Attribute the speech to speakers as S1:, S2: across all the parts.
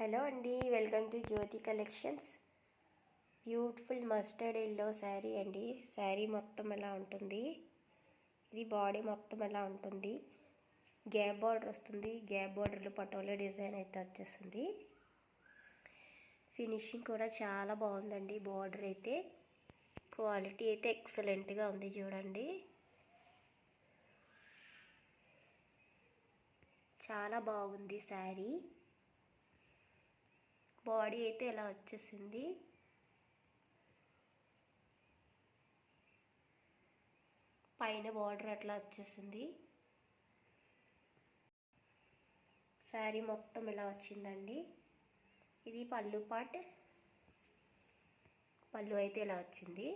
S1: Hello అండి, welcome to Jyoti collections. Beautiful mustard yellow sari అండి. శారీ మొత్తం ఎలా ఉంటుంది, ఇది బాడీ మొత్తం ఎలా ఉంటుంది. గ్యాప్ బార్డర్ వస్తుంది. గ్యాప్ బార్డర్లో పటోలా డిజైన్ అయితే వచ్చేస్తుంది. ఫినిషింగ్ కూడా చాలా బాగుందండి. బార్డర్ అయితే క్వాలిటీ అయితే ఎక్సలెంట్గా ఉంది. చూడండి, చాలా బాగుంది శారీ. బాడీ అయితే ఇలా వచ్చేసింది. పైన బార్డర్ అట్లా వచ్చేసింది. శారీ మొత్తం ఇలా వచ్చిందండి. ఇది పళ్ళు పార్ట్. పళ్ళు అయితే ఇలా వచ్చింది.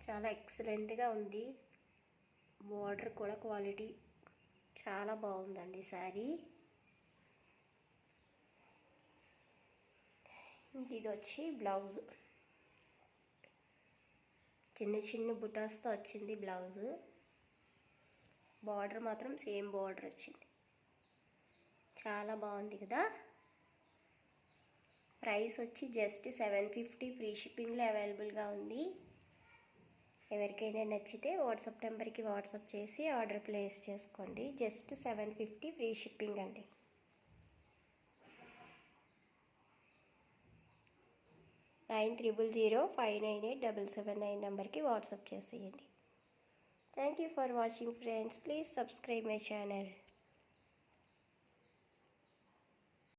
S1: చాలా ఎక్సలెంట్గా ఉంది. బార్డర్ కూడా క్వాలిటీ చాలా బాగుందండి శారీ. ఇది వచ్చి బ్లౌజ్, చిన్న చిన్న బుటాస్తో వచ్చింది బ్లౌజ్. బార్డర్ మాత్రం సేమ్ బార్డర్ వచ్చింది. చాలా బాగుంది కదా. ప్రైస్ వచ్చి జస్ట్ 750, ఫ్రీ షిప్పింగ్లో అవైలబుల్గా ఉంది. ఎవరికైనా నచ్చితే వాట్సాప్ నెంబర్కి వాట్సాప్ చేసి ఆర్డర్ ప్లేస్ చేసుకోండి. జస్ట్ 750 ఫ్రీ షిప్పింగ్ అండి. 9005987779 నెంబర్కి వాట్సాప్ చేసేయండి. Thank you for watching friends. Please subscribe my channel.